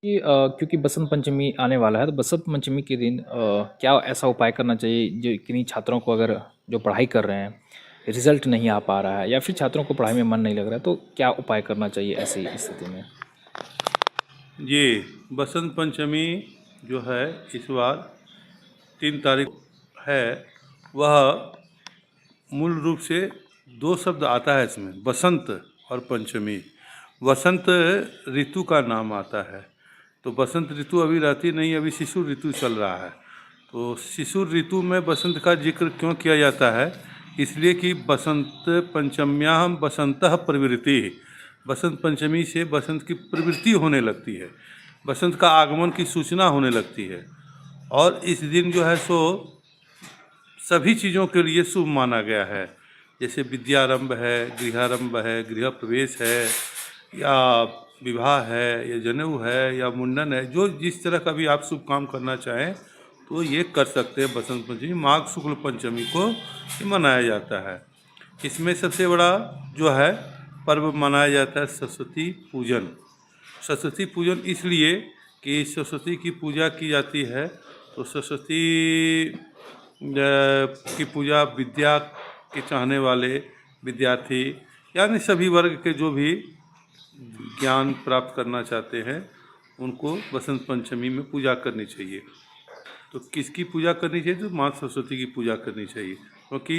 कि क्योंकि बसंत पंचमी आने वाला है, तो बसंत पंचमी के दिन क्या ऐसा उपाय करना चाहिए जो किन्हीं छात्रों को अगर जो पढ़ाई कर रहे हैं, रिजल्ट नहीं आ पा रहा है या फिर छात्रों को पढ़ाई में मन नहीं लग रहा है, तो क्या उपाय करना चाहिए ऐसी स्थिति में? जी, बसंत पंचमी जो है इस बार 3 तारीख है। वह मूल रूप से 2 शब्द आता है इसमें, बसंत और पंचमी। वसंत ऋतु का नाम आता है, तो बसंत ऋतु अभी रहती नहीं, अभी शिशु ऋतु चल रहा है। तो शिशु ऋतु में बसंत का जिक्र क्यों किया जाता है? इसलिए कि बसंत पंचम्याम बसंतः प्रवृत्ति, बसंत पंचमी से बसंत की प्रवृत्ति होने लगती है, बसंत का आगमन की सूचना होने लगती है। और इस दिन जो है सो सभी चीज़ों के लिए शुभ माना गया है। जैसे विद्यारंभ है, गृहारंभ है, गृह प्रवेश है, या विवाह है, या जनेऊ है, या मुंडन है, जो जिस तरह का भी आप शुभ काम करना चाहें तो ये कर सकते हैं। बसंत पंचमी माघ शुक्ल पंचमी को ये मनाया जाता है। इसमें सबसे बड़ा जो है पर्व मनाया जाता है सरस्वती पूजन। सरस्वती पूजन इसलिए कि सरस्वती की पूजा की जाती है, तो सरस्वती की पूजा विद्या के चाहने वाले विद्यार्थी यानी सभी वर्ग के जो भी ज्ञान प्राप्त करना चाहते हैं उनको बसंत पंचमी में पूजा करनी चाहिए। तो किसकी पूजा करनी चाहिए? तो माँ सरस्वती की पूजा करनी चाहिए, क्योंकि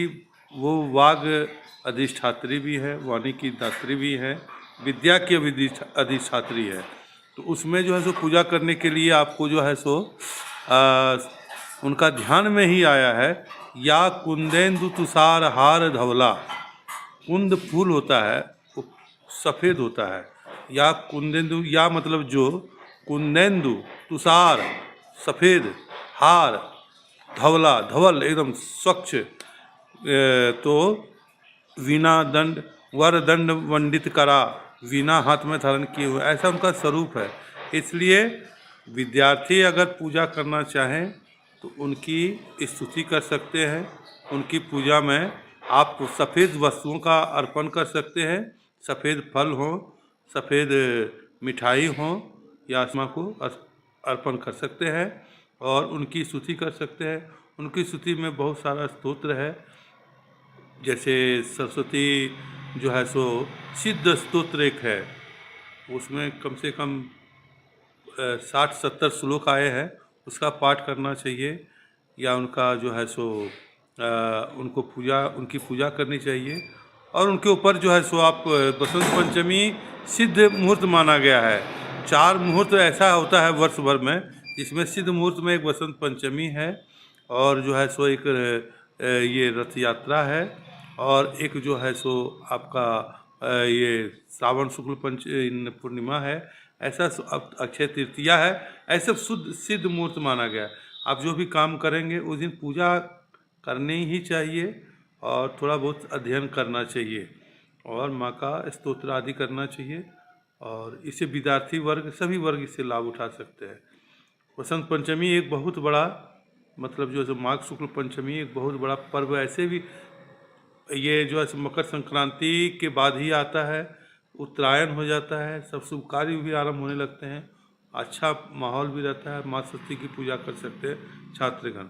वो वाग अधिष्ठात्री भी है, वाणी की दात्री भी है, विद्या की अधिष्ठात्री है। तो उसमें जो है सो पूजा करने के लिए आपको जो है सो उनका ध्यान में ही आया है। या कुंदेन्दु तुषार हार धवला, कुंद फूल होता है वो सफ़ेद होता है। या कुंदेन्दु, या मतलब जो कुंदेन्दु तुषार सफ़ेद, हार धवला धवल एकदम स्वच्छ, तो वीणा दंड वर दंड वंडित करा, वीणा हाथ में धारण किए हुए, ऐसा उनका स्वरूप है। इसलिए विद्यार्थी अगर पूजा करना चाहें तो उनकी स्तुति कर सकते हैं। उनकी पूजा में आप सफ़ेद वस्तुओं का अर्पण कर सकते हैं, सफ़ेद फल हो, सफ़ेद मिठाई हो, या आत्मा को अर्पण कर सकते हैं और उनकी स्तुति कर सकते हैं। उनकी स्तुति में बहुत सारा स्तोत्र है, जैसे सरस्वती जो है सो सिद्ध स्तोत्र एक है, उसमें कम से कम 60-70 श्लोक आए हैं, उसका पाठ करना चाहिए। या उनका जो है सो उनकी पूजा करनी चाहिए। और उनके ऊपर जो है सो आप बसंत पंचमी सिद्ध मुहूर्त माना गया है। 4 मुहूर्त ऐसा होता है वर्ष भर में, जिसमें सिद्ध मुहूर्त में एक बसंत पंचमी है, और जो है सो एक ये रथ यात्रा है, और एक जो है सो आपका ये श्रावण शुक्ल पूर्णिमा है, ऐसा अक्षय तृतीया है। ऐसा शुद्ध सिद्ध मुहूर्त माना गया है। आप जो भी काम करेंगे उस दिन पूजा करनी ही चाहिए, और थोड़ा बहुत अध्ययन करना चाहिए, और माँ का स्तोत्र आदि करना चाहिए, और इससे विद्यार्थी वर्ग सभी वर्ग इससे लाभ उठा सकते हैं। बसंत पंचमी एक बहुत बड़ा मतलब जो है माघ शुक्ल पंचमी एक बहुत बड़ा पर्व, ऐसे भी ये जो है मकर संक्रांति के बाद ही आता है, उत्तरायण हो जाता है, सब शुभ कार्य भी आरंभ होने लगते हैं, अच्छा माहौल भी रहता है। माँ सरस्वती की पूजा कर सकते हैं छात्रगण।